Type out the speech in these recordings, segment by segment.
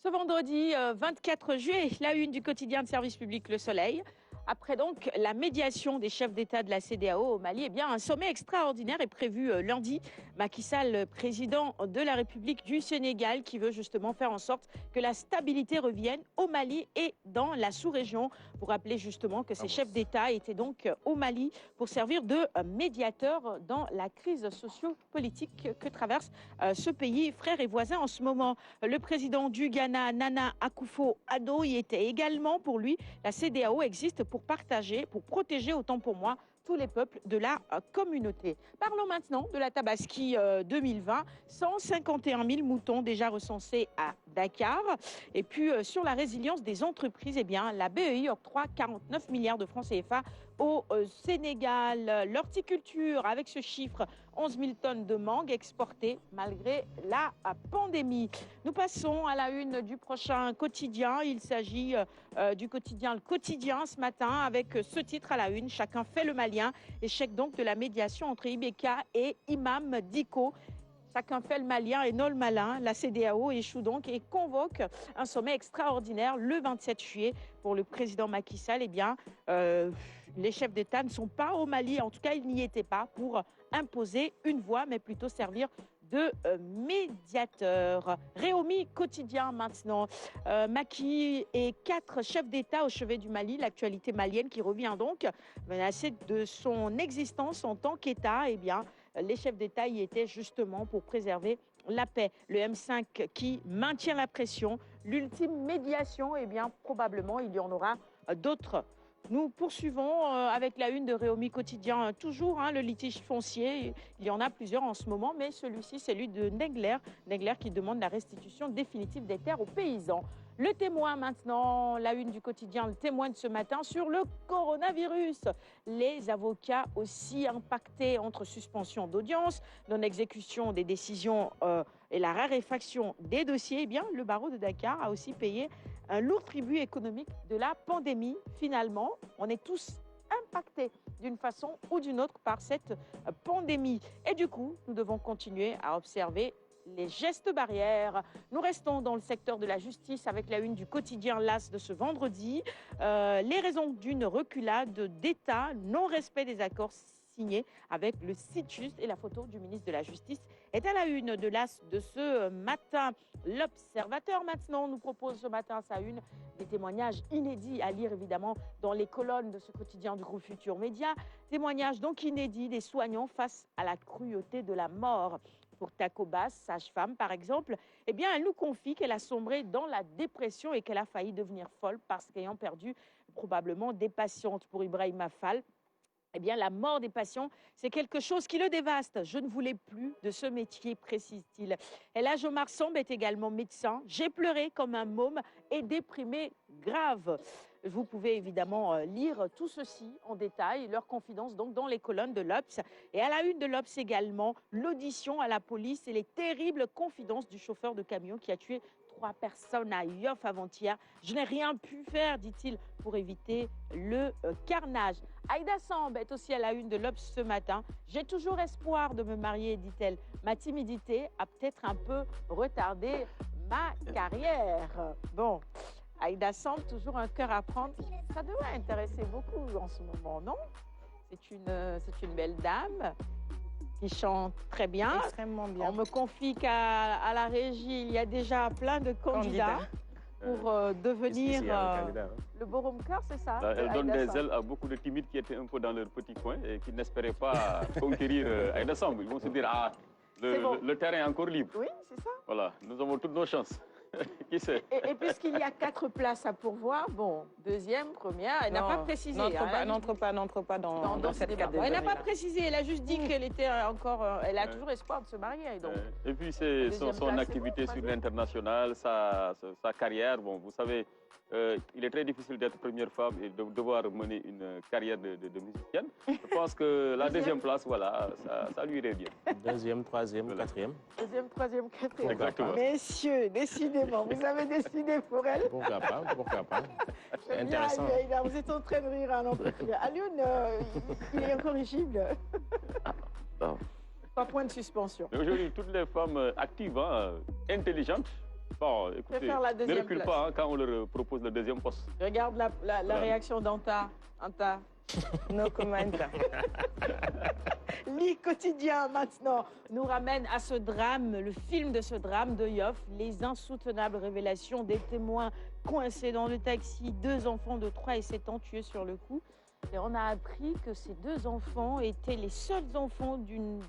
Ce vendredi 24 juillet, la une du quotidien de service public Le Soleil. Après donc la médiation des chefs d'État de la CEDEAO au Mali, eh bien, un sommet extraordinaire est prévu lundi. Macky Sall, président de la République du Sénégal, qui veut justement faire en sorte que la stabilité revienne au Mali et dans la sous-région. Pour rappeler justement que ces chefs d'État étaient donc au Mali pour servir de médiateurs dans la crise socio-politique que traverse ce pays, frère et voisin en ce moment. Le président du Ghana, Nana Akufo-Addo, y était également. Pour lui, la CEDEAO existe pour partager, pour protéger, autant pour moi, tous les peuples de la communauté. Parlons maintenant de la Tabaski 2020. 151 000 moutons déjà recensés à Dakar. Et puis sur la résilience des entreprises, eh bien, la BEI octroie 49 milliards de francs CFA au Sénégal. L'horticulture, avec ce chiffre, 11 000 tonnes de mangue exportées malgré la pandémie. Nous passons à la une du prochain quotidien. Il s'agit du quotidien Le Quotidien ce matin avec ce titre à la une: Chacun fait le malien. Échec donc de la médiation entre Ibeka et Imam Dicko. Chacun fait le malien et non le malin. La CEDEAO échoue donc et convoque un sommet extraordinaire le 27 juillet pour le président Macky Sall. Eh bien, les chefs d'État ne sont pas au Mali, en tout cas ils n'y étaient pas pour imposer une voix, mais plutôt servir de médiateur. Réumi quotidien maintenant. Macky et 4 chefs d'État au chevet du Mali. L'actualité malienne qui revient donc menacée de son existence en tant qu'État. Eh bien, les chefs d'État y étaient justement pour préserver la paix. Le M5 qui maintient la pression. L'ultime médiation, eh bien, probablement, il y en aura d'autres. Nous poursuivons avec la une de Réumi quotidien, toujours le litige foncier. Il y en a plusieurs en ce moment, mais celui-ci, c'est celui de Nengler. Nengler qui demande la restitution définitive des terres aux paysans. Le Témoin maintenant, la une du quotidien, Le Témoin de ce matin sur le coronavirus. Les avocats aussi impactés entre suspension d'audience, non-exécution des décisions et la raréfaction des dossiers. Eh bien, le barreau de Dakar a aussi payé un lourd tribut économique de la pandémie. Finalement, on est tous impactés d'une façon ou d'une autre par cette pandémie. Et du coup, nous devons continuer à observer les gestes barrières. Nous restons dans le secteur de la justice avec la une du quotidien LAS de ce vendredi. Les raisons d'une reculade d'État, non-respect des accords signés avec le CITJUST, et la photo du ministre de la Justice est à la une de l'AS de ce matin. L'Observateur maintenant nous propose ce matin sa une des témoignages inédits à lire évidemment dans les colonnes de ce quotidien du groupe Futur Média. Témoignages donc inédits des soignants face à la cruauté de la mort. Pour Takobas, sage-femme par exemple, eh bien, elle nous confie qu'elle a sombré dans la dépression et qu'elle a failli devenir folle parce qu'ayant perdu probablement des patientes. Pour Ibrahima Fall, eh bien, la mort des patients, c'est quelque chose qui le dévaste. Je ne voulais plus de ce métier, précise-t-il. El Hadj Omar Samb est également médecin. J'ai pleuré comme un môme et déprimé grave. Vous pouvez évidemment lire tout ceci en détail, leur confidence donc dans les colonnes de l'Obs. Et à la une de l'Obs également, l'audition à la police et les terribles confidences du chauffeur de camion qui a tué 3 personnes à Yoff avant-hier. Je n'ai rien pu faire, dit-il, pour éviter le carnage. Aïda Samb est aussi à la une de l'Obs ce matin. J'ai toujours espoir de me marier, dit-elle. Ma timidité a peut-être un peu retardé ma carrière. Bon, Aïda Samb, toujours un cœur à prendre. Ça devrait intéresser beaucoup en ce moment, non? C'est une belle dame qui chante très bien. Extrêmement bien. On me confie qu'à la régie, il y a déjà plein de candidats pour devenir le Borom Cœur, c'est ça? Elle donne des ailes à beaucoup de timides qui étaient un peu dans leur petit coin et qui n'espéraient pas conquérir Aïda Samb. Ils vont se dire, ah, le terrain est encore libre. Oui, c'est ça. Voilà, nous avons toutes nos chances. Qui sait? Et puisqu'il y a 4 places à pourvoir, bon, deuxième, première, elle n'a pas précisé. N'entre pas dans cette catégorie. Elle n'a pas précisé, elle a juste dit qu'elle était encore, elle a toujours espoir de se marier. Donc. Et puis c'est son activité sur l'international, sa carrière. Bon, vous savez, il est très difficile d'être première femme et de devoir mener une carrière de musicienne. Je pense que la deuxième place, voilà, ça lui irait bien. Deuxième, troisième, quatrième. Deuxième, troisième, quatrième. Exactement. Messieurs, décidément, vous avez décidé pour elle. Pourquoi pas. C'est intéressant. Bien, vous êtes en train de rire à n'en plus. Alioune, il est incorrigible. Pas point de suspension. Aujourd'hui, toutes les femmes actives, intelligentes, Bon, écoutez, préfère la ne deuxième recule place. pas hein, quand on leur propose le deuxième poste. Regarde la réaction d'Anta. Anta. No comment. Lit quotidien maintenant nous ramène à ce drame, le film de ce drame de Yoff, les insoutenables révélations des témoins coincés dans le taxi, 2 enfants de 3 et 7 ans tués sur le coup. Et on a appris que ces 2 enfants étaient les seuls enfants d'une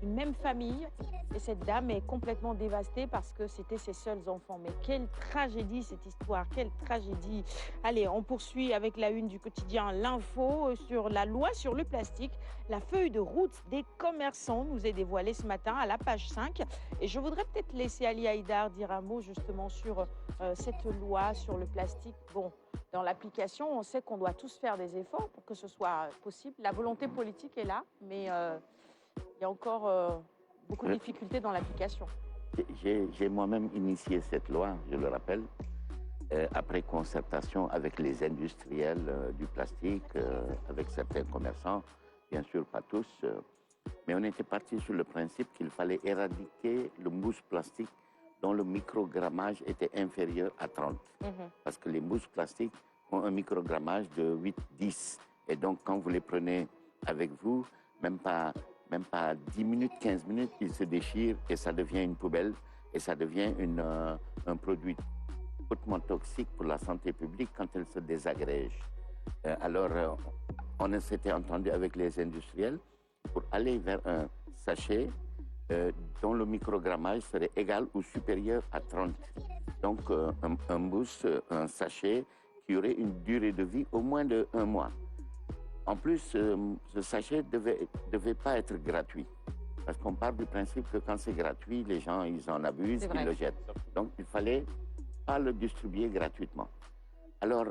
même famille. Et cette dame est complètement dévastée parce que c'était ses seuls enfants. Mais quelle tragédie cette histoire, quelle tragédie. Allez, on poursuit avec la une du quotidien L'Info sur la loi sur le plastique. La feuille de route des commerçants nous est dévoilée ce matin à la page 5. Et je voudrais peut-être laisser Ali Haïdar dire un mot justement sur cette loi sur le plastique. Bon, dans l'application, on sait qu'on doit tous faire des efforts pour que ce soit possible. La volonté politique est là, mais il y a encore beaucoup de difficultés dans l'application. J'ai moi-même initié cette loi, je le rappelle, après concertation avec les industriels du plastique, avec certains commerçants, bien sûr pas tous, mais on était parti sur le principe qu'il fallait éradiquer le mousse plastique dont le microgrammage était inférieur à 30. Parce que les mousses plastiques ont un microgrammage de 8-10. Et donc, quand vous les prenez avec vous, même pas 10 minutes, 15 minutes, ils se déchirent et ça devient une poubelle et ça devient un produit hautement toxique pour la santé publique quand elle se désagrège. Alors, on s'était entendu avec les industriels pour aller vers un sachet dont le microgrammage serait égal ou supérieur à 30. Donc, un mousse, un sachet qui aurait une durée de vie au moins de 1 mois. En plus, ce sachet ne devait pas être gratuit. Parce qu'on part du principe que quand c'est gratuit, les gens, ils en abusent, ils le jettent. Donc, il fallait pas le distribuer gratuitement. Alors,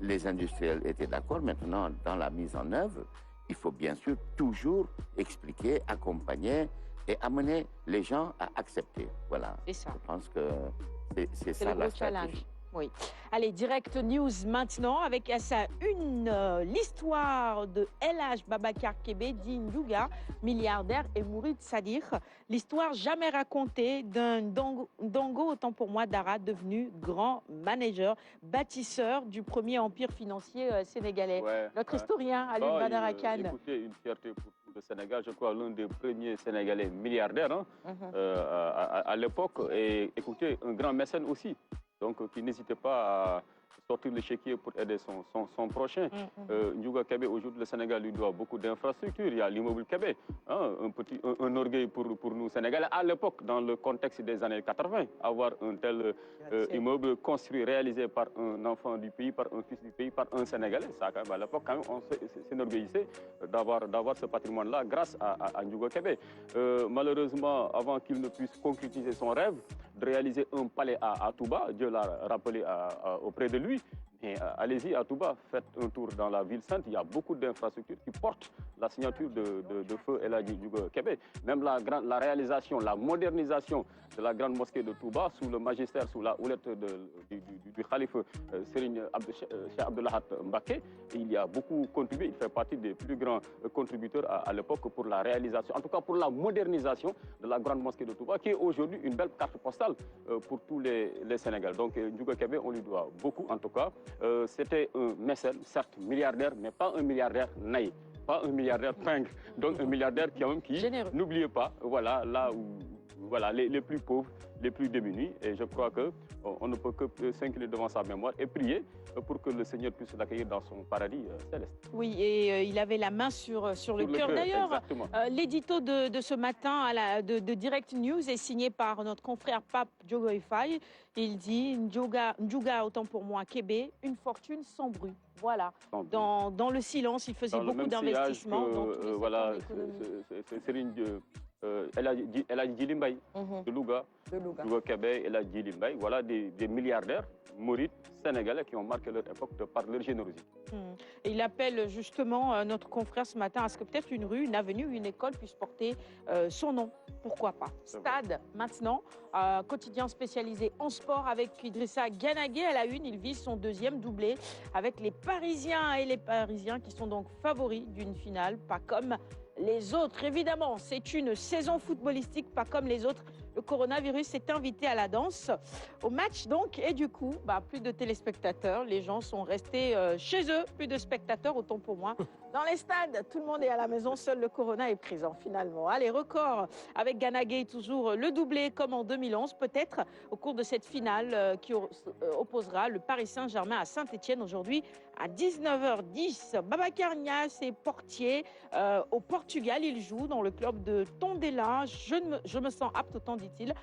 les industriels étaient d'accord. Maintenant, dans la mise en œuvre, il faut bien sûr toujours expliquer, accompagner et amener les gens à accepter. Voilà. C'est ça. Je pense que c'est ça le la gros challenge. stratégie. Oui. Allez, Direct News maintenant avec à sa une l'histoire de El Hadj Babacar Kébé, dit Ndiouga, milliardaire, et Mourid Sadir. L'histoire jamais racontée d'un Dango, autant pour moi, Dara, devenu grand manager, bâtisseur du premier empire financier sénégalais. Ouais, Notre historien, Alioune Badara Kane. Écoutez, une fierté pour le Sénégal, je crois l'un des premiers Sénégalais milliardaires hein, à l'époque. Et écoutez, un grand mécène aussi. Donc, qui n'hésitait pas à sortir l'échiquier pour aider son prochain. Ndiouga Kébé, aujourd'hui, le Sénégal lui doit beaucoup d'infrastructures. Il y a l'immeuble Kébé, hein, un orgueil pour nous Sénégalais. À l'époque, dans le contexte des années 80, avoir un tel immeuble construit, réalisé par un enfant du pays, par un fils du pays, par un Sénégalais, ça, quand même, à l'époque, on s'énorgueillissait d'avoir ce patrimoine-là grâce à Ndiouga Kébé. Malheureusement, avant qu'il ne puisse concrétiser son rêve de réaliser un palais à Touba, Dieu l'a rappelé auprès de lui. Mais allez-y à Touba, faites un tour dans la ville sainte. Il y a beaucoup d'infrastructures qui portent la signature de feu El Hadji Ndiouga Kébé. Même la réalisation, la modernisation de la grande mosquée de Touba sous le magistère, sous la houlette du calife Serigne Cheikh Abdoulahat Mbacké. Il y a beaucoup contribué. Il fait partie des plus grands contributeurs à l'époque pour la réalisation, en tout cas pour la modernisation de la grande mosquée de Touba, qui est aujourd'hui une belle carte postale pour tous les Sénégalais. Donc Ndiouga Kébé, on lui doit beaucoup en tout cas. C'était un mécène, certes milliardaire, mais pas un milliardaire naïf, pas un milliardaire pingre, donc un milliardaire qui n'oubliez pas, voilà, là où voilà, les plus pauvres, les plus démunis. Et je crois qu'on ne peut que s'incliner devant sa mémoire et prier pour que le Seigneur puisse l'accueillir dans son paradis céleste. Oui, et il avait la main sur le cœur. D'ailleurs, l'édito de ce matin de Direct News est signé par notre confrère Pape Diogo Faye. Il dit Ndiouga, autant pour moi, Kébé, une fortune sans bruit. Voilà. Dans le silence, il faisait beaucoup d'investissements dans tous les voilà, secteurs économiques. El Hadji Djily Mbaye de Louga. Ndiouga Kébé, El Hadji Djily Mbaye, voilà des milliardaires mourides sénégalais qui ont marqué leur époque par leur générosité. Et il appelle justement notre confrère ce matin à ce que peut-être une rue, une avenue, une école puisse porter son nom. Pourquoi pas? Stade maintenant, quotidien spécialisé en sport avec Idrissa Gueye à la une. Il vise son 2e doublé avec les Parisiens et les Parisiens qui sont donc favoris d'une finale, pas comme les autres. Évidemment, c'est une saison footballistique pas comme les autres. le coronavirus s'est invité à la danse, au match donc, et du coup, plus de téléspectateurs. Les gens sont restés chez eux, plus de spectateurs, autant pour moi. Dans les stades, tout le monde est à la maison, seul le corona est présent finalement. Allez, record avec Gana Gueye, toujours le doublé comme en 2011, peut-être au cours de cette finale qui opposera le Paris Saint-Germain à Saint-Etienne aujourd'hui à 19h10. Babacar Niasse est portier au Portugal. Il joue dans le club de Tondela. Je me sens apte, autant dit-il,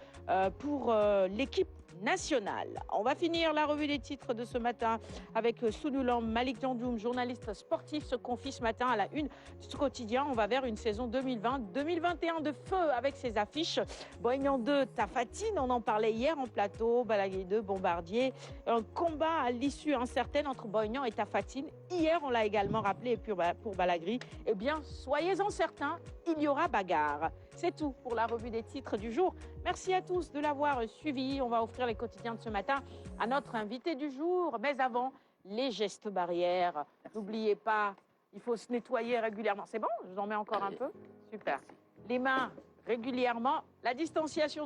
pour l'équipe nationale. On va finir la revue des titres de ce matin avec Sounoulam Malik Diandoum, journaliste sportif, se confie ce matin à la une du quotidien. On va vers une saison 2020-2021 de feu avec ses affiches. Boignan 2, Tafatine, on en parlait hier en plateau. Balaguer 2, Bombardier. Un combat à l'issue incertaine entre Boignan et Tafatine. Hier, on l'a également rappelé pour Balagri. Eh bien, soyez-en certains, il y aura bagarre. C'est tout pour la revue des titres du jour. Merci à tous de l'avoir suivi. On va offrir les quotidiens de ce matin à notre invité du jour. Mais avant, les gestes barrières. N'oubliez pas, il faut se nettoyer régulièrement. C'est bon? Je vous en mets encore un peu? Super. Les mains régulièrement. La distanciation